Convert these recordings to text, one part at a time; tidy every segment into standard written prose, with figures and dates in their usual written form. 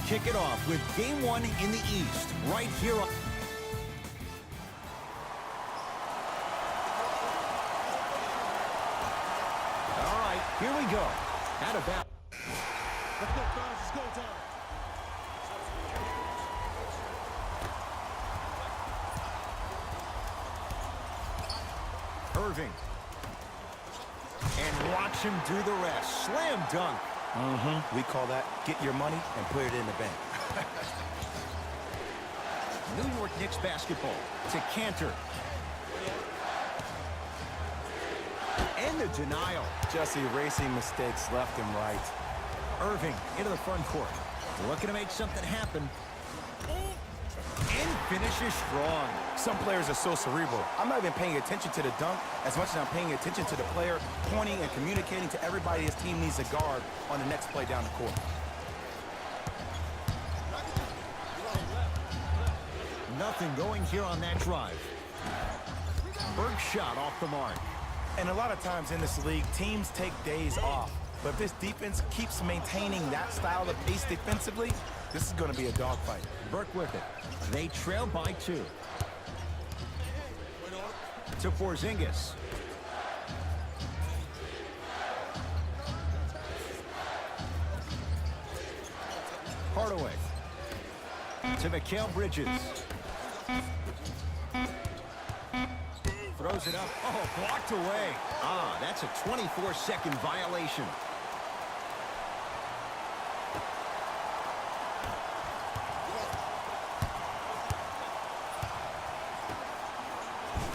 kick it off with Game 1 in the East, right here on... All right, here we go. Out of bounds. Let's go, guys. It's go time. Irving. And watch him do the rest. Slam dunk. We call that get your money and put it in the bank. New York Knicks basketball to Cantor. And the denial. Just erasing mistakes left and right. Irving into the front court. Looking to make something happen. And finishes strong. Some players are so cerebral. I'm not even paying attention to the dunk as much as I'm paying attention to the player pointing and communicating to everybody his team needs a guard on the next play down the court. Nothing going here on that drive. Berg shot off the mark. And a lot of times in this league, teams take days off. But if this defense keeps maintaining that style of pace defensively, this is going to be a dogfight. Burke with it. They trail by 2. To Porzingis. Hardaway. To Mikal Bridges. Throws it up. Oh, blocked away. Ah, that's a 24-second violation.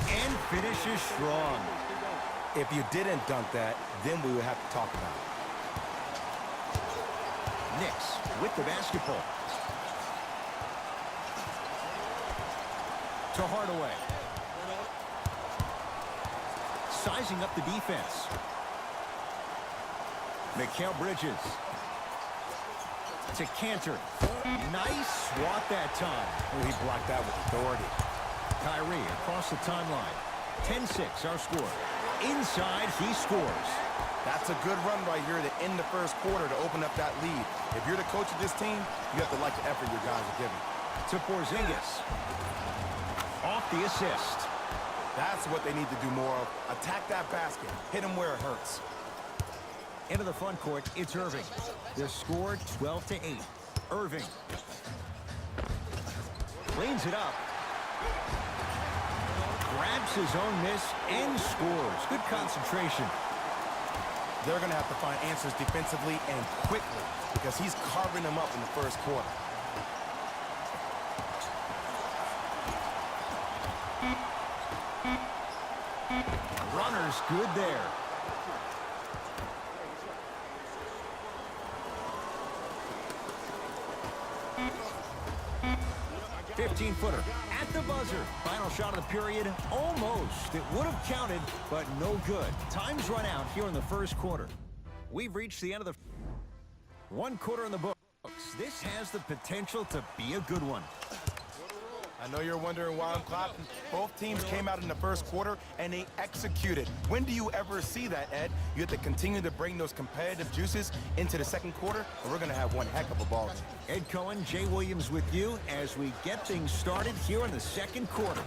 And finishes strong. If you didn't dunk that, then we would have to talk about it. Knicks with the basketball. To Hardaway. Sizing up the defense. Mikal Bridges. To Cantor. Nice swat that time. Oh, he blocked that with authority. Kyrie across the timeline. 10-6 our score. Inside, he scores. That's a good run right here to end the first quarter to open up that lead. If you're the coach of this team, you have to like the effort your guys are giving. To Porzingis. Off the assist. That's what they need to do more of. Attack that basket. Hit them where it hurts. Into the front court, it's Irving. The score 12-8. Irving. Cleans it up. Grabs his own miss and scores. Good concentration. They're going to have to find answers defensively and quickly because he's carving them up in the first quarter. Runner's good there. .15-footer at the buzzer. Final shot of the period, almost. It would have counted, but no good. Time's run out here in the first quarter. We've reached the end of the one quarter in the books. This has the potential to be a good one. I know you're wondering why I'm clapping. Both teams came out in the first quarter, and they executed. When do you ever see that, Ed? You have to continue to bring those competitive juices into the second quarter, or we're going to have one heck of a ball game. Ed Cohen, Jay Williams with you as we get things started here in the second quarter.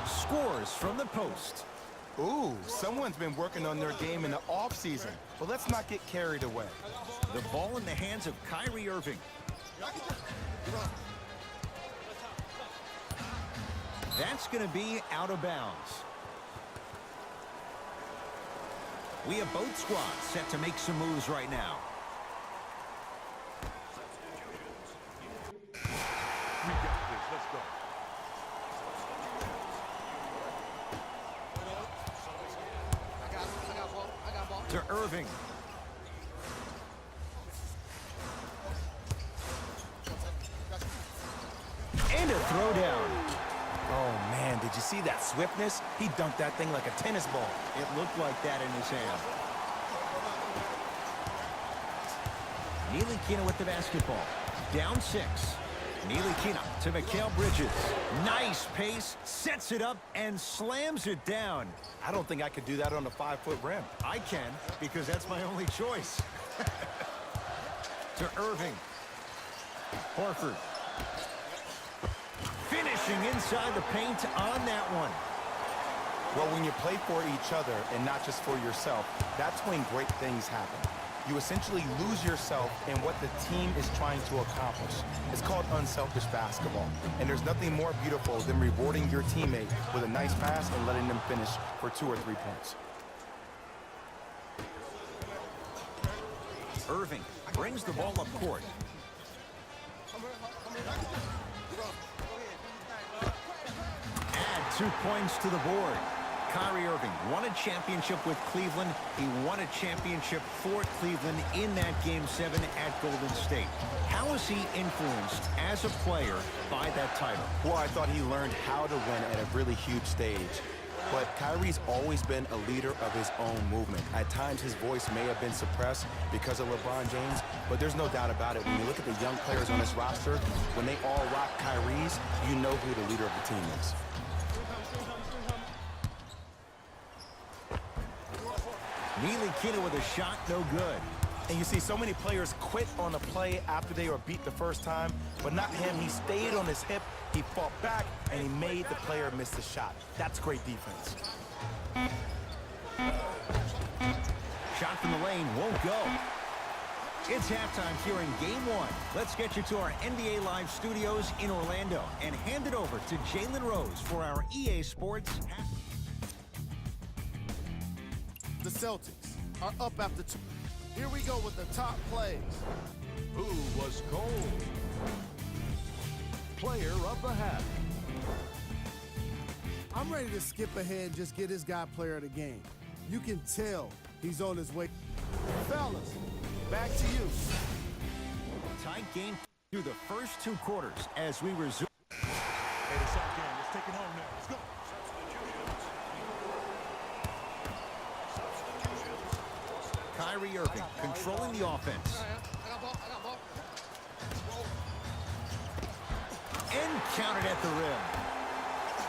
Scores from the post. Ooh, someone's been working on their game in the offseason. But let's not get carried away. The ball in the hands of Kyrie Irving. That's going to be out of bounds. We have both squads set to make some moves right now. We got this. Let's go. To Irving. And a throwdown. Oh, man, did you see that swiftness? He dunked that thing like a tennis ball. It looked like that in his hand. Ntilikina with the basketball. Down 6. Ntilikina to Mikal Bridges. Nice pace, sets it up, and slams it down. I don't think I could do that on a 5-foot rim. I can, because that's my only choice. To Irving. Horford. Finishing inside the paint on that one. Well, when you play for each other and not just for yourself, that's when great things happen. You essentially lose yourself in what the team is trying to accomplish. It's called unselfish basketball. And there's nothing more beautiful than rewarding your teammate with a nice pass and letting them finish for 2 or 3 points. Irving brings the ball up court. Add 2 points to the board. Kyrie Irving won a championship with Cleveland. He won a championship for Cleveland in that Game 7 at Golden State. How is he influenced as a player by that title? Well, I thought he learned how to win at a really huge stage. But Kyrie's always been a leader of his own movement. At times, his voice may have been suppressed because of LeBron James, but there's no doubt about it. When you look at the young players on this roster, when they all rock Kyrie's, you know who the leader of the team is. Ntilikina with a shot, no good. And you see so many players quit on a play after they were beat the first time, but not him. He stayed on his hip, he fought back, and he made the player miss the shot. That's great defense. Shot from the lane won't go. It's halftime here in Game 1. Let's get you to our NBA Live studios in Orlando and hand it over to Jalen Rose for our EA Sports. The Celtics are up after 2. Here we go with the top plays. Who was cold? Player of the half. I'm ready to skip ahead and just get this guy player of the game. You can tell he's on his way. Fellas, back to you. Tight game through the first 2 quarters as we resume. Hey, the shot game. Let's take it home now. Let's go. Kyrie Irving controlling the offense. And counted at the rim.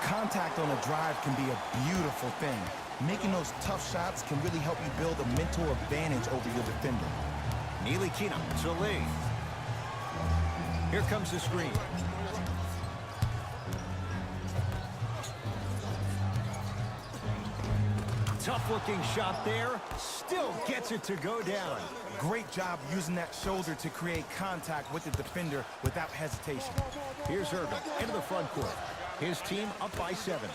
Contact on a drive can be a beautiful thing. Making those tough shots can really help you build a mental advantage over your defender. Ntilikina to Lee. Here comes the screen. Tough-looking shot there. Still gets it to go down. Great job using that shoulder to create contact with the defender without hesitation. Here's Irving into the front court. His team up by 7.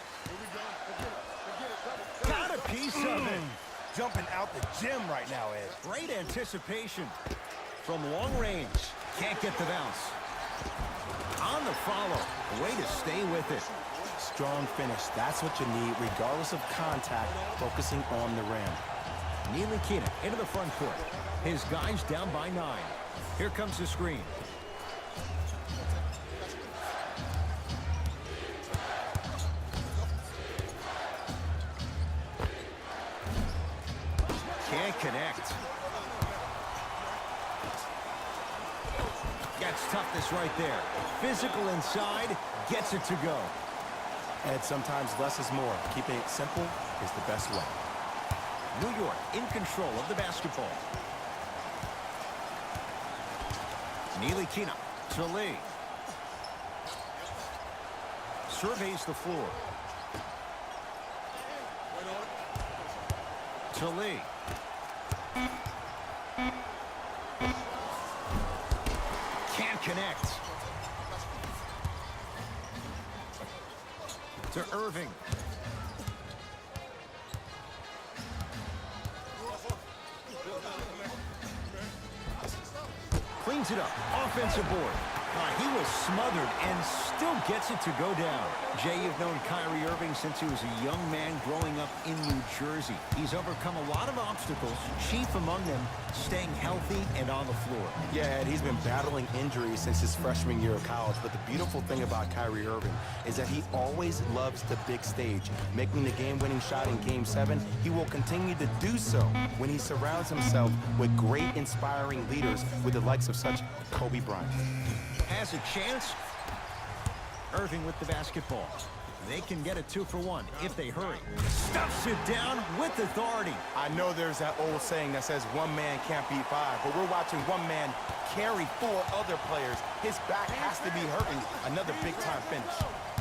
Got a piece of it. Jumping out the gym right now, Ed. Great anticipation from long range. Can't get the bounce. On the follow. Way to stay with it. Strong finish. That's what you need, regardless of contact, focusing on the rim. Ntilikina into the front court. His guys down by 9. Here comes the screen. Can't connect. Gets toughness right there. Physical inside, gets it to go. And sometimes less is more. Keeping it simple is the best way. New York in control of the basketball. Ntilikina to Lee. Surveys the floor. To Lee. Can't connect. To Irving. Cleans it up. Offensive board. He was smothered and still gets it to go down. Jay, you've known Kyrie Irving since he was a young man growing up in New Jersey. He's overcome a lot of obstacles, chief among them staying healthy and on the floor. Yeah, Ed, he's been battling injuries since his freshman year of college, but the beautiful thing about Kyrie Irving is that he always loves the big stage. Making the game-winning shot in Game 7, he will continue to do so when he surrounds himself with great, inspiring leaders with the likes of such Kobe Bryant. Has a chance. Irving with the basketball. They can get a 2-for-1 if they hurry. Stuffs it down with authority. I know there's that old saying that says one man can't beat five, but we're watching one man carry four other players. His back has to be hurting. Another big-time finish.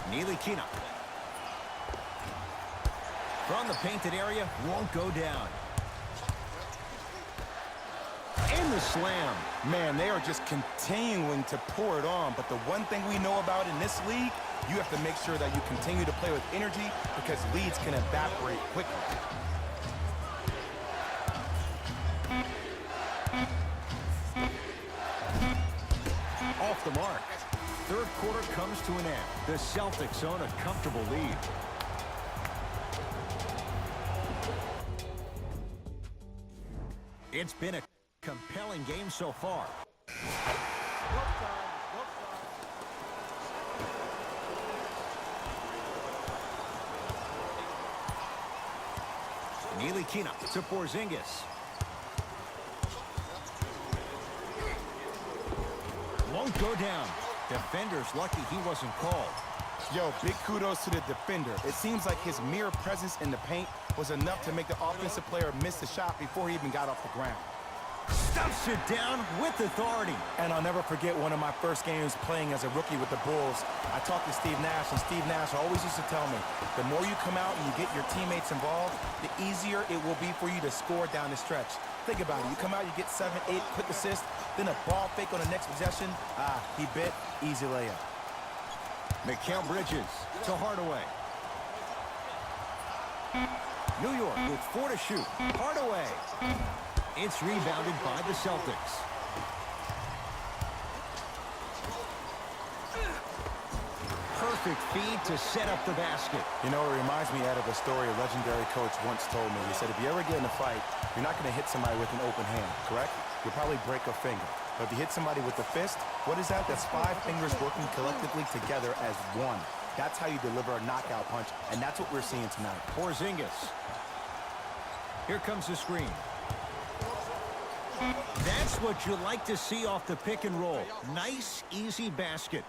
Neely Kina. From the painted area, won't go down. In the slam. Man, they are just continuing to pour it on, but the one thing we know about in this league, you have to make sure that you continue to play with energy because leads can evaporate quickly. Off the mark. Third quarter comes to an end. The Celtics own a comfortable lead. It's been a compelling game so far. Neely Kina to Porzingis. Won't go down. Defender's lucky he wasn't called. Yo, big kudos to the defender. It seems like his mere presence in the paint was enough to make the offensive player miss the shot before he even got off the ground. Stuffs it down with authority. And I'll never forget one of my first games playing as a rookie with the Bulls. I talked to Steve Nash, and Steve Nash always used to tell me, the more you come out and you get your teammates involved, the easier it will be for you to score down the stretch. Think about it. You come out, you get 7, 8 quick assists, then a ball fake on the next possession. He bit. Easy layup. Mikal Bridges to Hardaway. New York with 4 to shoot. Hardaway. It's rebounded by the Celtics. Perfect feed to set up the basket. You know, it reminds me, Ed, of a story a legendary coach once told me. He said, if you ever get in a fight, you're not going to hit somebody with an open hand, correct? You'll probably break a finger. But if you hit somebody with the fist, what is that? That's 5 fingers working collectively together as one. That's how you deliver a knockout punch, and that's what we're seeing tonight. Porzingis. Here comes the screen. That's what you like to see off the pick and roll. Nice, easy basket.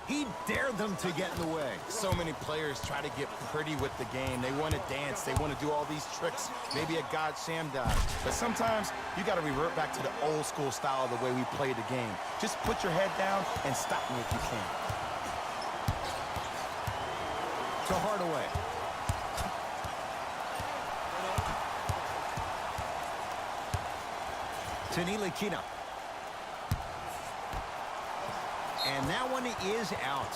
He dared them to get in the way. So many players try to get pretty with the game. They want to dance. They want to do all these tricks. Maybe a God sham dive. But sometimes you got to revert back to the old school style of the way we play the game. Just put your head down and stop me if you can. To Hardaway. To Neely Kina. And that one is out.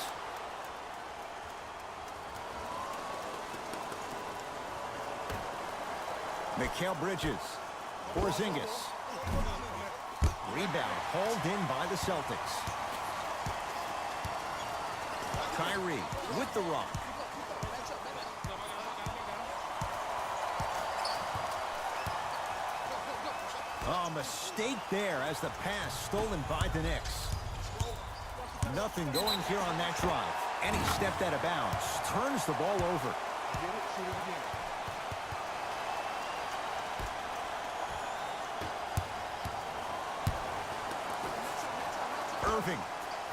Mikal Bridges. Porzingis. Rebound hauled in by the Celtics. Kyrie with the rock. Oh, mistake there as the pass stolen by the Knicks. Nothing going here on that drive. And he stepped out of bounds. Turns the ball over. Irving.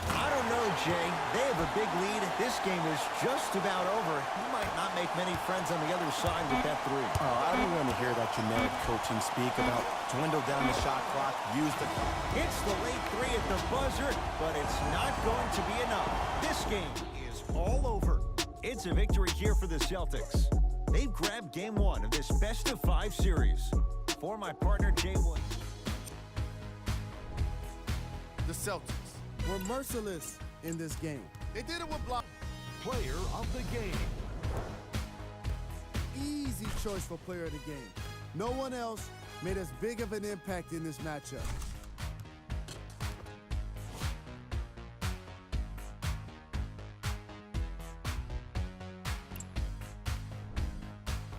I don't know, Jay. They have a big lead. This game is just about over. He might not make many friends on the other side with that three. Oh, I don't want to hear that generic coaching speak about dwindle down the shot clock, use the clock. It's the late three at the buzzer, but it's not going to be enough. This game is all over. It's a victory here for the Celtics. They've grabbed game 1 of this best-of-5 series. For my partner, Jay Wood. The Celtics were merciless in this game. They did it with block. Player of the game. Easy choice for player of the game. No one else made as big of an impact in this matchup.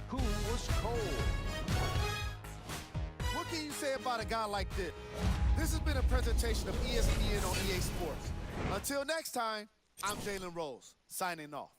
Who was cold? What can you say about a guy like this? This has been a presentation of ESPN on EA Sports. Until next time, I'm Jalen Rose, signing off.